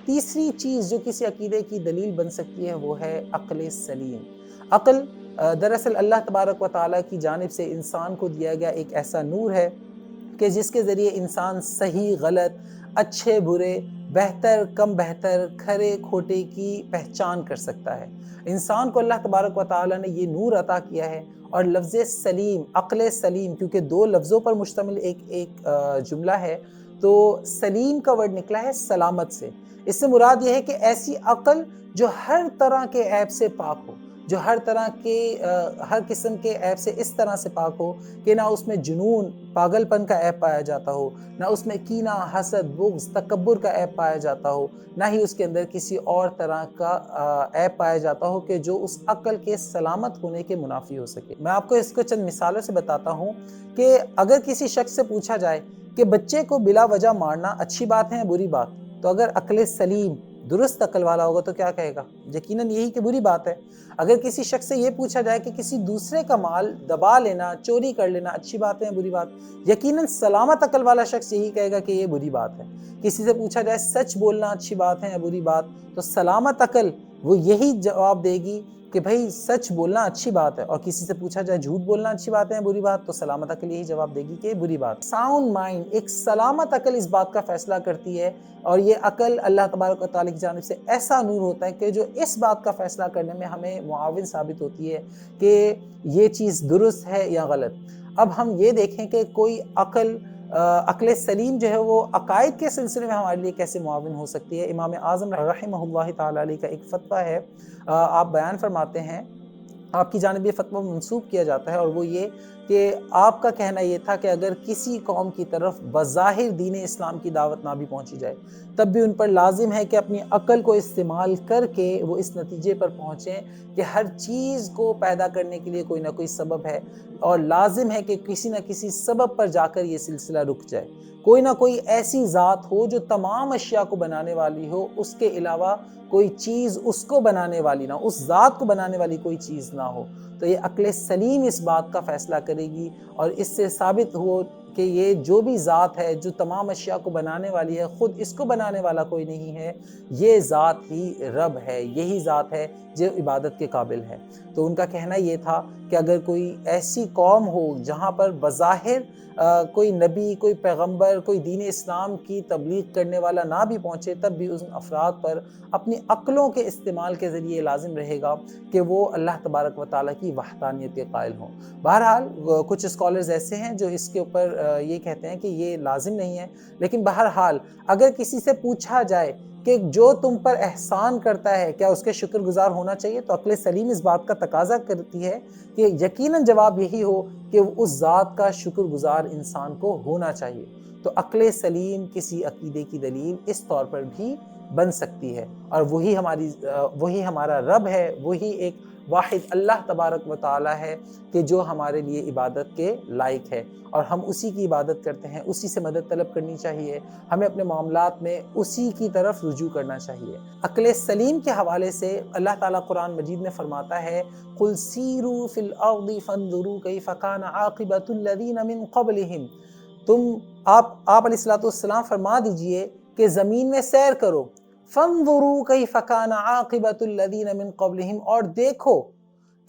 تیسری چیز جو کسی عقیدے کی دلیل بن سکتی ہے وہ ہے عقل سلیم۔ عقل دراصل اللہ تبارک و تعالیٰ کی جانب سے انسان کو دیا گیا ایک ایسا نور ہے کہ جس کے ذریعے انسان صحیح غلط، اچھے برے، بہتر کم بہتر، کھرے کھوٹے کی پہچان کر سکتا ہے۔ انسان کو اللہ تبارک و تعالیٰ نے یہ نور عطا کیا ہے، اور لفظ سلیم، عقل سلیم، کیونکہ دو لفظوں پر مشتمل ایک جملہ ہے، تو سلیم کا ورڈ نکلا ہے سلامت سے۔ اس سے مراد یہ ہے کہ ایسی عقل جو ہر طرح کے عیب سے پاک ہو، جو ہر قسم کے عیب سے اس طرح سے پاک ہو کہ نہ اس میں جنون، پاگل پن کا عیب پایا جاتا ہو، نہ اس میں کینہ، حسد، بغض، تکبر کا عیب پایا جاتا ہو، نہ ہی اس کے اندر کسی اور طرح کا عیب پایا جاتا ہو کہ جو اس عقل کے سلامت ہونے کے منافی ہو سکے۔ میں آپ کو اس کو چند مثالوں سے بتاتا ہوں کہ اگر کسی شخص سے پوچھا جائے کہ بچے کو بلا وجہ مارنا اچھی بات ہے یا بری بات، تو اگر عقل سلیم، درست عقل والا ہوگا تو کیا کہے گا؟ یقیناً یہی کہ بری بات ہے۔ اگر کسی شخص سے یہ پوچھا جائے کہ کسی دوسرے کا مال دبا لینا، چوری کر لینا اچھی بات ہے یا بری بات، یقیناً سلامت عقل والا شخص یہی کہے گا کہ یہ بری بات ہے۔ کسی سے پوچھا جائے سچ بولنا اچھی بات ہے یا بری بات، تو سلامت عقل وہ یہی جواب دے گی کہ بھائی سچ بولنا اچھی بات ہے۔ اور کسی سے پوچھا جائے جھوٹ بولنا اچھی بات ہے یا بری بات، تو سلامت عقل یہی جواب دے گی کہ بری بات۔ ساؤنڈ مائنڈ، ایک سلامت عقل اس بات کا فیصلہ کرتی ہے، اور یہ عقل اللہ تبارک و تعالیٰ کی جانب سے ایسا نور ہوتا ہے کہ جو اس بات کا فیصلہ کرنے میں ہمیں معاون ثابت ہوتی ہے کہ یہ چیز درست ہے یا غلط۔ اب ہم یہ دیکھیں کہ کوئی عقل سلیم جو ہے وہ عقائد کے سلسلے میں ہمارے لیے کیسے معاون ہو سکتی ہے۔ امام اعظم رحمہ اللہ تعالیٰ علیہ کا ایک فتویٰ ہے، آپ بیان فرماتے ہیں، آپ کی جانب یہ فتویٰ منسوب کیا جاتا ہے، اور وہ یہ کہ آپ کا کہنا یہ تھا کہ اگر کسی قوم کی طرف بظاہر دین اسلام کی دعوت نہ بھی پہنچی جائے، تب بھی ان پر لازم ہے کہ اپنی عقل کو استعمال کر کے وہ اس نتیجے پر پہنچیں کہ ہر چیز کو پیدا کرنے کے لیے کوئی نہ کوئی سبب ہے، اور لازم ہے کہ کسی نہ کسی سبب پر جا کر یہ سلسلہ رک جائے۔ کوئی نہ کوئی ایسی ذات ہو جو تمام اشیاء کو بنانے والی ہو، اس کے علاوہ کوئی چیز اس کو بنانے والی نہ ہو، اس ذات کو بنانے والی کوئی چیز نہ ہو۔ تو یہ عقل سلیم اس بات کا فیصلہ کرے گی، اور اس سے ثابت ہو کہ یہ جو بھی ذات ہے جو تمام اشیاء کو بنانے والی ہے، خود اس کو بنانے والا کوئی نہیں ہے، یہ ذات ہی رب ہے، یہی ذات ہے جو عبادت کے قابل ہے۔ تو ان کا کہنا یہ تھا کہ اگر کوئی ایسی قوم ہو جہاں پر بظاہر کوئی نبی، کوئی پیغمبر، کوئی دین اسلام کی تبلیغ کرنے والا نہ بھی پہنچے، تب بھی ان افراد پر اپنی عقلوں کے استعمال کے ذریعے لازم رہے گا کہ وہ اللہ تبارک و تعالیٰ کی وحدانیت کے قائل ہوں۔ بہرحال کچھ اسکالرز ایسے ہیں جو اس کے اوپر یہ کہتے ہیں کہ یہ لازم نہیں ہے، لیکن بہرحال اگر کسی سے پوچھا جائے کہ جو تم پر احسان کرتا ہے کیا اس کے شکر گزار ہونا چاہیے، تو عقل سلیم اس بات کا تقاضا کرتی ہے کہ یقیناً جواب یہی ہو کہ اس ذات کا شکر گزار انسان کو ہونا چاہیے۔ تو عقل سلیم کسی عقیدے کی دلیل اس طور پر بھی بن سکتی ہے، اور وہی ہمارا رب ہے، وہی ایک واحد اللہ تبارک و تعالیٰ ہے کہ جو ہمارے لیے عبادت کے لائق ہے، اور ہم اسی کی عبادت کرتے ہیں، اسی سے مدد طلب کرنی چاہیے، ہمیں اپنے معاملات میں اسی کی طرف رجوع کرنا چاہیے۔ عقل سلیم کے حوالے سے اللہ تعالیٰ قرآن مجید میں فرماتا ہے قُلْ سِیرُوا فِی الْأَرْضِ فَانْظُرُوا کَیْفَ کَانَ عَاقِبَةُ الَّذِینَ مِن قَبْلِہِم۔ آپ علیہ السلام فرما دیجئے کہ زمین میں سیر کرو، فَانْظُرُوا کَیْفَ کَانَ عَاقِبَةُ الَّذِینَ مِن قَبْلِہِم، اور دیکھو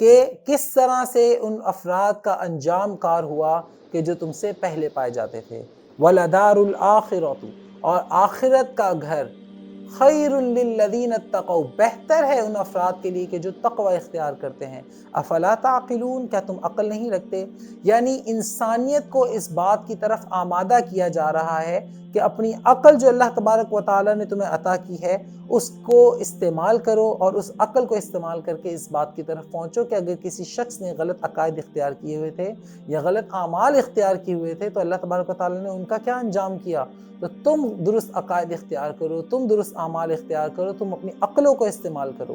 کہ کس طرح سے ان افراد کا انجام کار ہوا کہ جو تم سے پہلے پائے جاتے تھے۔ وَلَدَارُ الْآخِرَةُ، اور آخرت کا گھر، خَیْرٌ لِلَّذِینَ اتَّقَوْا، بہتر ہے ان افراد کے لیے کہ جو تقوی اختیار کرتے ہیں۔ افلا تعقلون، کیا تم عقل نہیں رکھتے؟ یعنی انسانیت کو اس بات کی طرف آمادہ کیا جا رہا ہے کہ اپنی عقل جو اللہ تبارک و تعالیٰ نے تمہیں عطا کی ہے اس کو استعمال کرو، اور اس عقل کو استعمال کر کے اس بات کی طرف پہنچو کہ اگر کسی شخص نے غلط عقائد اختیار کیے ہوئے تھے یا غلط اعمال اختیار کیے ہوئے تھے تو اللہ تبارک و تعالیٰ نے ان کا کیا انجام کیا، تو تم درست عقائد اختیار کرو، تم درست اعمال اختیار کرو، تم اپنی عقلوں کو استعمال کرو۔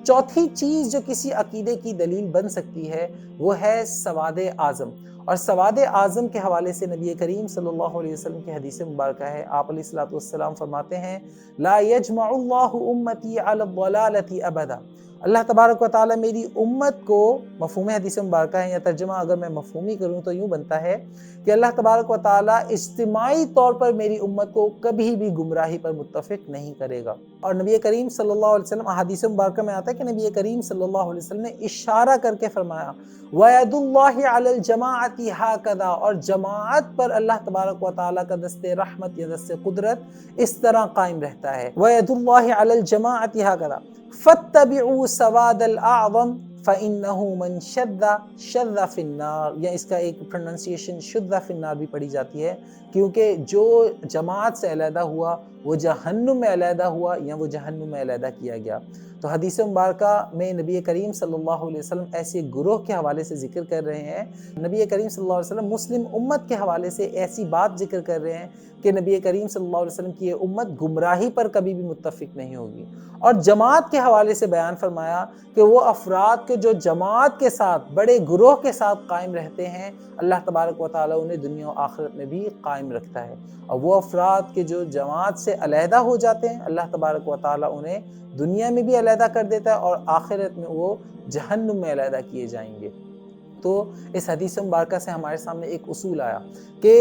چوتھی چیز جو کسی عقیدے کی دلیل بن سکتی ہے وہ ہے سواد اعظم، اور سواد اعظم کے حوالے سے نبی کریم صلی اللہ علیہ وسلم کی حدیث مبارکہ ہے، آپ علیہ السلام فرماتے ہیں لا یجمع اللہ امتی علی الضلالۃ ابدا، اللہ تبارک و تعالی میری امت کو، مفہوم حدیث مبارکہ ہے یا ترجمہ اگر میں مفہومی کروں تو یوں بنتا ہے کہ اللہ تبارک و تعالی اجتماعی طور پر میری امت کو کبھی بھی گمراہی پر متفق نہیں کرے گا۔ اور نبی کریم صلی اللہ علیہ وسلم، احادیث مبارکہ میں آتا ہے کہ نبی کریم صلی اللہ علیہ وسلم نے اشارہ کر کے فرمایا وَيَدُ اللَّهِ عَلَى الْجَمَاعَةِ هَكَذَا، اور جماعت پر اللہ تبارک و تعالیٰ کا دست رحمت یا دست قدرت اس طرح قائم رہتا ہے۔ وَيَدُ اللَّهِ عَلَى الْجَمَاعَةِ هَكَذَا فَاتَّبِعُوا سَوَادَ الْأَعْظَمِ فَإِنَّهُ مَنْ شَذَّ فِي النَّارِ، یا اس کا ایک پروننسیشن شُذَّ فِي النَّارِ بھی پڑھی جاتی ہے، کیونکہ جو جماعت سے علیحدہ ہوا وہ جہنم میں علیحدہ ہوا یا وہ جہنم میں علیحدہ کیا گیا۔ تو حدیث مبارکہ میں نبی کریم صلی اللہ علیہ وسلم ایسے گروہ کے حوالے سے ذکر کر رہے ہیں، نبی کریم صلی اللہ علیہ وسلم مسلم امت کے حوالے سے ایسی بات ذکر کر رہے ہیں کہ نبی کریم صلی اللہ علیہ وسلم کی یہ امت گمراہی پر کبھی بھی متفق نہیں ہوگی۔ اور جماعت کے حوالے سے بیان فرمایا کہ وہ افراد کے جو جماعت کے ساتھ، بڑے گروہ کے ساتھ قائم رہتے ہیں، اللہ تبارک و تعالیٰ انہیں دنیا و آخرت میں بھی قائم رکھتا ہے، اور وہ افراد کے جو جماعت سے علیحدہ ہو جاتے ہیں اللہ تبارک و تعالیٰ انہیں دنیا میں بھی علیحدہ کر دیتا ہے اور آخرت میں وہ جہنم میں علیحدہ کیے جائیں گے۔ تو اس حدیث مبارکہ سے ہمارے سامنے ایک اصول آیا کہ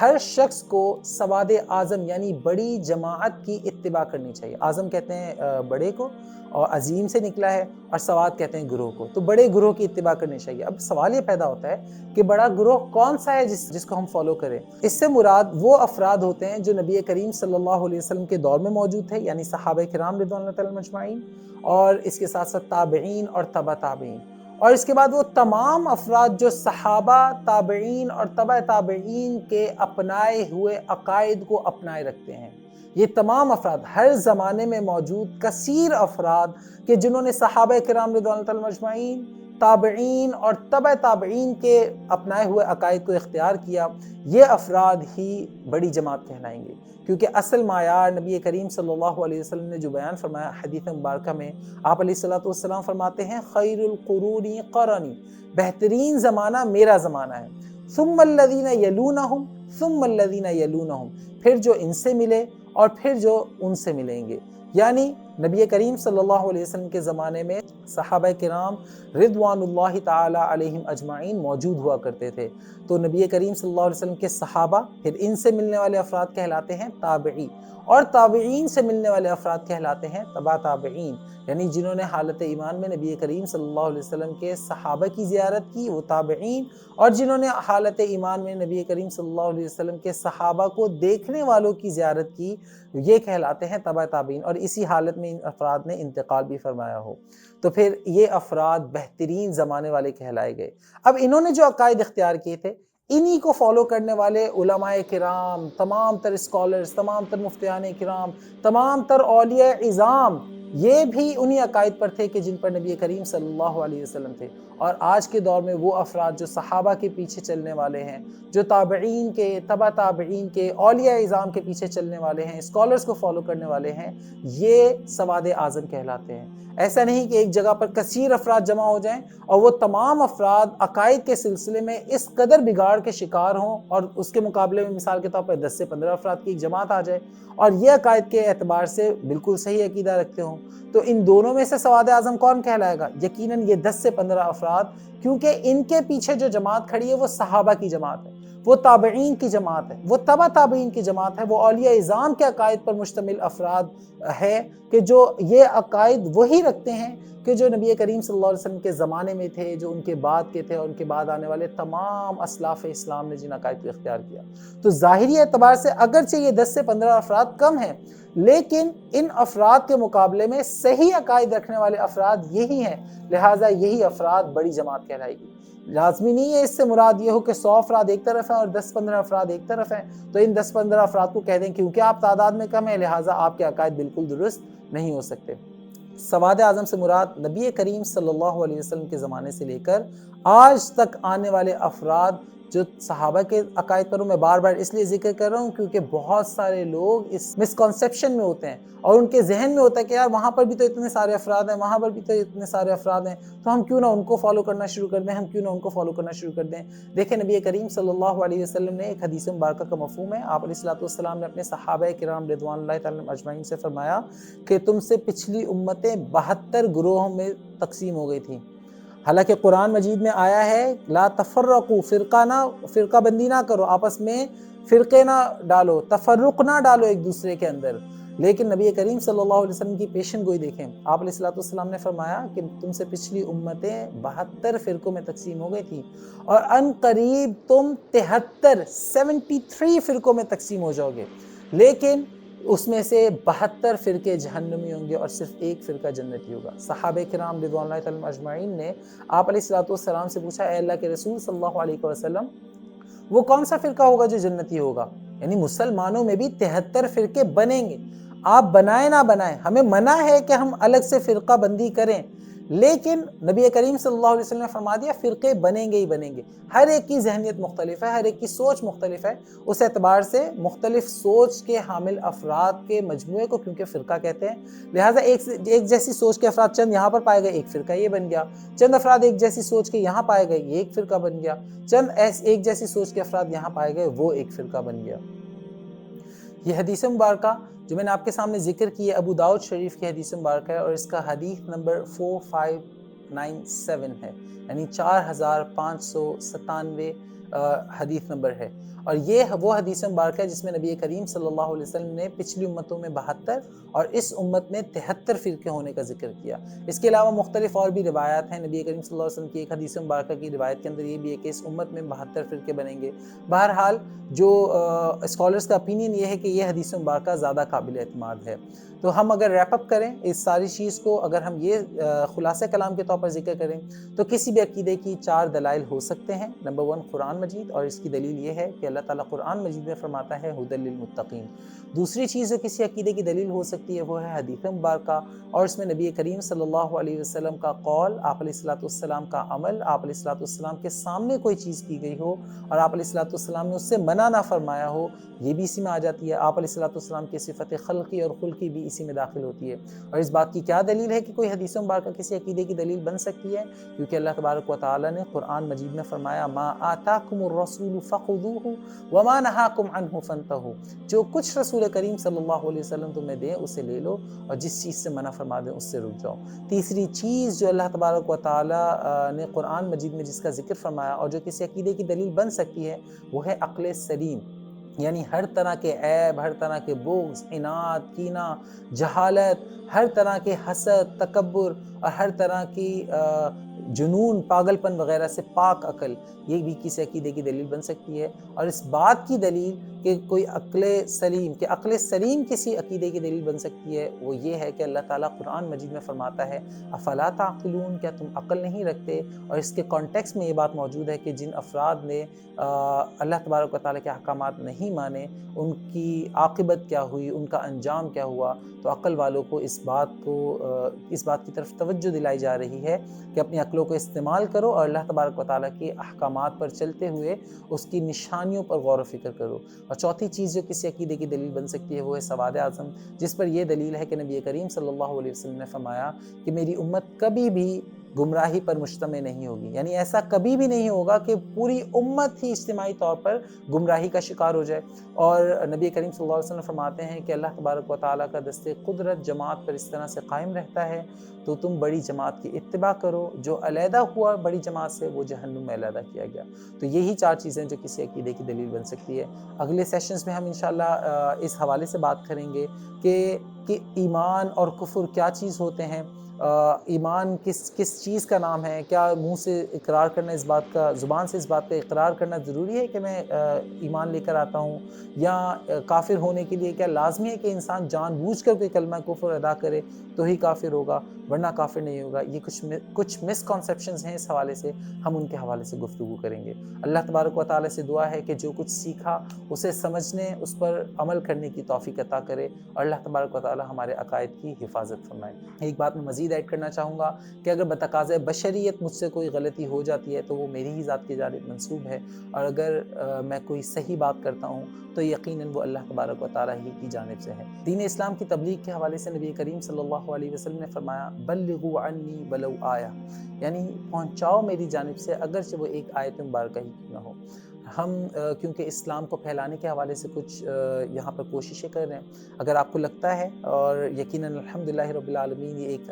ہر شخص کو سواد اعظم یعنی بڑی جماعت کی اتباع کرنی چاہیے۔ اعظم کہتے ہیں بڑے کو، اور عظیم سے نکلا ہے، اور سواد کہتے ہیں گروہ کو، تو بڑے گروہ کی اتباع کرنی چاہیے۔ اب سوال یہ پیدا ہوتا ہے کہ بڑا گروہ کون سا ہے جس کو ہم فالو کریں؟ اس سے مراد وہ افراد ہوتے ہیں جو نبی کریم صلی اللہ علیہ وسلم کے دور میں موجود تھے، یعنی صحابہ کرام رضوان اللہ تعالی مجمعین، اور اس کے ساتھ ساتھ تابعین اور تبع تابعین، اور اس کے بعد وہ تمام افراد جو صحابہ، تابعین اور تبع تابعین کے اپنائے ہوئے عقائد کو اپنائے رکھتے ہیں۔ یہ تمام افراد، ہر زمانے میں موجود کثیر افراد کہ جنہوں نے صحابہ کرام رضوان اللہ تعالی مجمعین، تابعین اور تبع تابعین کے اپنائے ہوئے عقائد کو اختیار کیا، یہ افراد ہی بڑی جماعت کہلائیں گے، کیونکہ اصل معیار نبی کریم صلی اللہ علیہ وسلم نے جو بیان فرمایا حدیث مبارکہ میں، آپ علیہ الصلوۃ والسلام فرماتے ہیں خیر القرون قرنی، بہترین زمانہ میرا زمانہ ہے، ثم الذین یلونہم ثم الذین یلونہم، پھر جو ان سے ملے اور پھر جو ان سے ملیں گے۔ یعنی نبی کریم صلی اللہ علیہ وسلم کے زمانے میں صحابہ کرام رضوان اللہ تعالی علیہم اجمعین موجود ہوا کرتے تھے، تو نبی کریم صلی اللہ علیہ وسلم کے صحابہ، پھر ان سے ملنے والے افراد کہلاتے ہیں تابعی، اور تابعین سے ملنے والے افراد کہلاتے ہیں تبع تابعین، یعنی جنہوں نے حالت ایمان میں نبی کریم صلی اللہ علیہ وسلم کے صحابہ کی زیارت کی وہ تابعین، اور جنہوں نے حالت ایمان میں نبی کریم صلی اللہ علیہ وسلم کے صحابہ کو دیکھنے والوں کی زیارت کی، یہ کہلاتے ہیں تبع تابعین، اور اسی حالت میں ان افراد نے انتقال بھی فرمایا ہو، تو پھر یہ افراد بہترین زمانے والے کہلائے گئے۔ اب انہوں نے جو عقائد اختیار کیے تھے، انہی کو فالو کرنے والے علماء کرام، تمام تر اسکالرز، تمام تر مفتیان کرام، تمام تر اولیاء عظام، یہ بھی انہی عقائد پر تھے کہ جن پر نبی کریم صلی اللہ علیہ وسلم تھے۔ اور آج کے دور میں وہ افراد جو صحابہ کے پیچھے چلنے والے ہیں، جو تابعین کے، تبع تابعین کے، اولیاء عظام کے پیچھے چلنے والے ہیں، اسکالرز کو فالو کرنے والے ہیں، یہ سواد اعظم کہلاتے ہیں۔ ایسا نہیں کہ ایک جگہ پر کثیر افراد جمع ہو جائیں اور وہ تمام افراد عقائد کے سلسلے میں اس قدر بگاڑ کے شکار ہوں، اور اس کے مقابلے میں مثال کے طور پر 10 سے 15 افراد کی ایک جماعت آ جائے اور یہ عقائد کے اعتبار سے بالکل صحیح عقیدہ رکھتے ہوں، تو ان دونوں میں سے سواد اعظم کون کہلائے گا؟ یقیناً یہ 10 سے 15 افراد، کیونکہ ان کے پیچھے جو جماعت کھڑی ہے وہ صحابہ کی جماعت ہے، وہ تابعین کی جماعت ہے، وہ تبع تابعین کی جماعت ہے، وہ اولیاء اعظام کے عقائد پر مشتمل افراد ہے کہ جو یہ عقائد وہی رکھتے ہیں کہ جو نبی کریم صلی اللہ علیہ وسلم کے زمانے میں تھے، جو ان کے بعد کے تھے، اور ان کے بعد آنے والے تمام اسلاف اسلام نے جن عقائد کو اختیار کیا۔ تو ظاہری اعتبار سے اگرچہ یہ 10 سے 15 افراد کم ہیں، لیکن ان افراد کے مقابلے میں صحیح عقائد رکھنے والے افراد یہی ہیں، لہٰذا یہی افراد بڑی جماعت کہلائے گی۔ لازمی نہیں ہے اس سے مراد یہ ہو کہ 100 افراد ایک طرف ہیں اور 10-15 افراد ایک طرف ہیں، تو ان 10-15 افراد کو کہہ دیں کیونکہ آپ تعداد میں کم ہیں لہٰذا آپ کے عقائد بالکل درست نہیں ہو سکتے۔ سواد اعظم سے مراد نبی کریم صلی اللہ علیہ وسلم کے زمانے سے لے کر آج تک آنے والے افراد جو صحابہ کے عقائد پر میں بار بار اس لیے ذکر کر رہا ہوں کیونکہ بہت سارے لوگ اس مسکنسیپشن میں ہوتے ہیں اور ان کے ذہن میں ہوتا ہے کہ یار وہاں پر بھی تو اتنے سارے افراد ہیں، وہاں پر بھی تو اتنے سارے افراد ہیں، تو ہم کیوں نہ ان کو فالو کرنا شروع کر دیں، ہم کیوں نہ ان کو فالو کرنا شروع کر دیں۔ دیکھیں نبی کریم صلی اللہ علیہ وسلم نے ایک حدیث مبارکہ کا مفہوم ہے، آپ علیہ الصلوۃ والسلام نے اپنے صحابہ کرام رضوان اللہ تعالی اجمعین سے فرمایا کہ تم سے پچھلی امتیں 72 گروہوں میں تقسیم ہو گئی تھیں۔ حالانکہ قرآن مجید میں آیا ہے لا تفرقوا، فرقہ بندی نہ کرو، آپس میں فرقے نہ ڈالو، تفرق نہ ڈالو ایک دوسرے کے اندر، لیکن نبی کریم صلی اللہ علیہ وسلم کی پیشن گوئی دیکھیں، آپ علیہ الصلوۃ والسلام نے فرمایا کہ تم سے پچھلی امتیں 72 فرقوں میں تقسیم ہو گئی تھی اور ان قریب تم 73 فرقوں میں تقسیم ہو جاؤ گے، لیکن اس میں سے 72 فرقے جہنمی ہوں گے اور صرف ایک فرقہ جنتی ہوگا۔ صحابہ کرام رضوان اللہ تعالی اجمعین نے آپ علیہ الصلوۃ والسلام سے پوچھا، اے اللہ کے رسول صلی اللہ علیہ وسلم وہ کون سا فرقہ ہوگا جو جنتی ہوگا؟ یعنی مسلمانوں میں بھی 73 فرقے بنیں گے، آپ بنائیں نہ بنائیں، ہمیں منع ہے کہ ہم الگ سے فرقہ بندی کریں، لیکن نبی کریم صلی اللہ علیہ وسلم نے فرما دیا فرقے بنیں گے ہی بنیں گے۔ ہر ایک کی ذہنیت مختلف ہے، ہر ایک کی سوچ مختلف ہے، اس اعتبار سے مختلف سوچ کے حامل افراد کے مجموعے کو کیونکہ فرقہ کہتے ہیں، لہٰذا ایک جیسی سوچ کے افراد چند یہاں پر پائے گئے، ایک فرقہ یہ بن گیا، چند افراد ایک جیسی سوچ کے یہاں پائے گئے، یہ ایک فرقہ بن گیا، چند ایک جیسی سوچ کے افراد یہاں پائے گئے، وہ ایک فرقہ بن گیا۔ یہ حدیث مبارکہ جو میں نے آپ کے سامنے ذکر کی ہے ابو داؤد شریف کی حدیث مبارکہ ہے اور اس کا حدیث نمبر 4597 ہے، یعنی 4597 حدیث نمبر ہے، اور یہ وہ حدیث مبارکہ ہے جس میں نبی کریم صلی اللہ علیہ وسلم نے پچھلی امتوں میں 72 اور اس امت میں 73 فرقے ہونے کا ذکر کیا۔ اس کے علاوہ مختلف اور بھی روایات ہیں، نبی کریم صلی اللہ علیہ وسلم کی ایک حدیث مبارکہ کی روایت کے اندر یہ بھی ہے کہ اس امت میں 72 فرقے بنیں گے۔ بہرحال جو اسکالرز کا اپینین یہ ہے کہ یہ حدیث مبارکہ زیادہ قابل اعتماد ہے۔ تو ہم اگر ریپ اپ کریں اس ساری چیز کو، اگر ہم یہ خلاصہ کلام کے طور پر ذکر کریں تو کسی بھی عقیدے کی 4 دلائل ہو سکتے ہیں۔ نمبر 1 قرآن مجید، اور اس کی دلیل یہ ہے کہ اللہ تعالیٰ قرآن مجید میں فرماتا ہے ھدی للمتقین۔ دوسری چیز جو کسی عقیدے کی دلیل ہو سکتی ہے وہ ہے حدیث مبارکہ، اور اس میں نبی کریم صلی اللہ علیہ وسلم کا قول، آپ علیہ الصلوۃ والسلام کا عمل، آپ علیہ الصلوۃ والسلام کے سامنے کوئی چیز کی گئی ہو اور آپ علیہ الصلوۃ والسلام نے اس سے منع نہ فرمایا ہو، یہ بھی اسی میں آ جاتی ہے۔ آپ علیہ الصلوۃ والسلام کی صفت خلقی اور خلقی بھی اسی میں داخل ہوتی ہے۔ اور اس بات کی کیا دلیل ہے کہ کوئی حدیث مبارکہ کسی عقیدے کی دلیل بن سکتی ہے؟ کیونکہ اللہ تبارک و تعالیٰ نے قرآن مجید میں فرمایا ما آتاکم الرسول فخذوہ وما نہاکم عنہ فانتہوا، جو کچھ رسول کریم صلی اللہ علیہ وسلم تمہیں دیں اسے لے لو اور جس چیز سے منع فرما دیں اس سے رک جاؤ۔ تیسری چیز جو اللہ تبارک و تعالیٰ نے قرآن مجید میں جس کا ذکر فرمایا اور جو کسی عقیدے کی دلیل بن سکتی ہے وہ ہے عقل سلیم، یعنی ہر طرح کے عیب، ہر طرح کے بغض، عناد، کینہ، جہالت، ہر طرح کے حسد، تکبر اور ہر طرح کی جنون، پاگل پن وغیرہ سے پاک عقل، یہ بھی کسی عقیدے کی دلیل بن سکتی ہے۔ اور اس بات کی دلیل کہ کوئی عقل سلیم کسی عقیدے کی دلیل بن سکتی ہے وہ یہ ہے کہ اللہ تعالیٰ قرآن مجید میں فرماتا ہے افلا تعقلون، کیا تم عقل نہیں رکھتے؟ اور اس کے کانٹیکس میں یہ بات موجود ہے کہ جن افراد نے اللہ تبارک و تعالیٰ کے احکامات نہیں مانے ان کی عاقبت کیا ہوئی، ان کا انجام کیا ہوا۔ تو عقل والوں کو اس بات کی طرف توجہ دلائی جا رہی ہے کہ اپنی عقلوں کو استعمال کرو اور اللہ تبارک و تعالیٰ کے احکامات پر چلتے ہوئے اس کی نشانیوں پر غور و فکر کرو۔ اور چوتھی چیز جو کسی عقیدے کی دلیل بن سکتی ہے وہ ہے سواد اعظم، جس پر یہ دلیل ہے کہ نبی کریم صلی اللہ علیہ وسلم نے فرمایا کہ میری امت کبھی بھی گمراہی پر مجتمع نہیں ہوگی، یعنی ایسا کبھی بھی نہیں ہوگا کہ پوری امت ہی اجتماعی طور پر گمراہی کا شکار ہو جائے۔ اور نبی کریم صلی اللہ علیہ وسلم فرماتے ہیں کہ اللہ تبارک و تعالیٰ کا دست قدرت جماعت پر اس طرح سے قائم رہتا ہے تو تم بڑی جماعت کی اتباع کرو، جو علیحدہ ہوا بڑی جماعت سے وہ جہنم میں علیحدہ کیا گیا۔ تو یہی 4 چیزیں جو کسی عقیدے کی دلیل بن سکتی ہے۔ اگلے سیشنز میں ہم انشاءاللہ اس حوالے سے بات کریں گے کہ ایمان اور کفر کیا چیز ہوتے ہیں، ایمان کس چیز کا نام ہے، کیا منہ سے اقرار کرنا اس بات کا، زبان سے اس بات کا اقرار کرنا ضروری ہے کہ میں ایمان لے کر آتا ہوں، یا کافر ہونے کے لیے کیا لازمی ہے کہ انسان جان بوجھ کر کوئی کلمہ کفر ادا کرے تو ہی کافر ہوگا ورنہ کافر نہیں ہوگا۔ یہ کچھ مسکنسیپشنز ہیں، اس حوالے سے ہم ان کے حوالے سے گفتگو کریں گے۔ اللہ تبارک و تعالیٰ سے دعا ہے کہ جو کچھ سیکھا اسے سمجھنے، اس پر عمل کرنے کی توفیق عطا کرے اور اللہ تبارک و تعالیٰ ہمارے عقائد کی حفاظت فرمائے۔ ایک بات میں مزید مزید ایڈ کرنا چاہوں گا کہ اگر بتقاضۂ بشریت مجھ سے کوئی غلطی ہو جاتی ہے تو وہ میری ہی ذات کی جانب منسوب ہے، اور اگر میں کوئی صحیح بات کرتا ہوں تو یقیناً وہ اللہ تبارک و تعالیٰ ہی کی جانب سے ہے۔ دین اسلام کی تبلیغ کے حوالے سے نبی کریم صلی اللہ علیہ وسلم نے فرمایا بلغوا عنی ولو آیہ، یعنی پہنچاؤ میری جانب سے اگرچہ وہ ایک آیت مبارکہ ہی کیوں نہ ہو۔ ہم کیونکہ اسلام کو پھیلانے کے حوالے سے کچھ یہاں پر کوششیں کر رہے ہیں، اگر آپ کو لگتا ہے، اور یقیناً الحمدللہ رب العالمین یہ ایک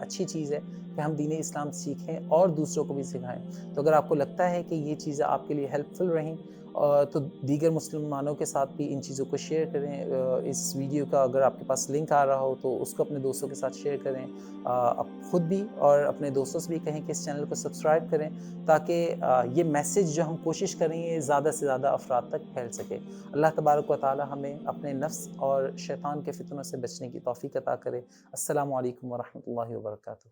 اچھی چیز ہے کہ ہم دین اسلام سیکھیں اور دوسروں کو بھی سکھائیں، تو اگر آپ کو لگتا ہے کہ یہ چیزیں آپ کے لیے ہیلپ فل رہیں تو دیگر مسلمانوں کے ساتھ بھی ان چیزوں کو شیئر کریں۔ اس ویڈیو کا اگر آپ کے پاس لنک آ رہا ہو تو اس کو اپنے دوستوں کے ساتھ شیئر کریں، آپ خود بھی اور اپنے دوستوں سے بھی کہیں کہ اس چینل کو سبسکرائب کریں تاکہ یہ میسیج جو ہم کوشش کریں گے زیادہ سے زیادہ افراد تک پھیل سکے۔ اللہ تبارک و تعالی ہمیں اپنے نفس اور شیطان کے فتنوں سے بچنے کی توفیق عطا کرے۔ السلام علیکم ورحمۃ اللہ وبرکاتہ۔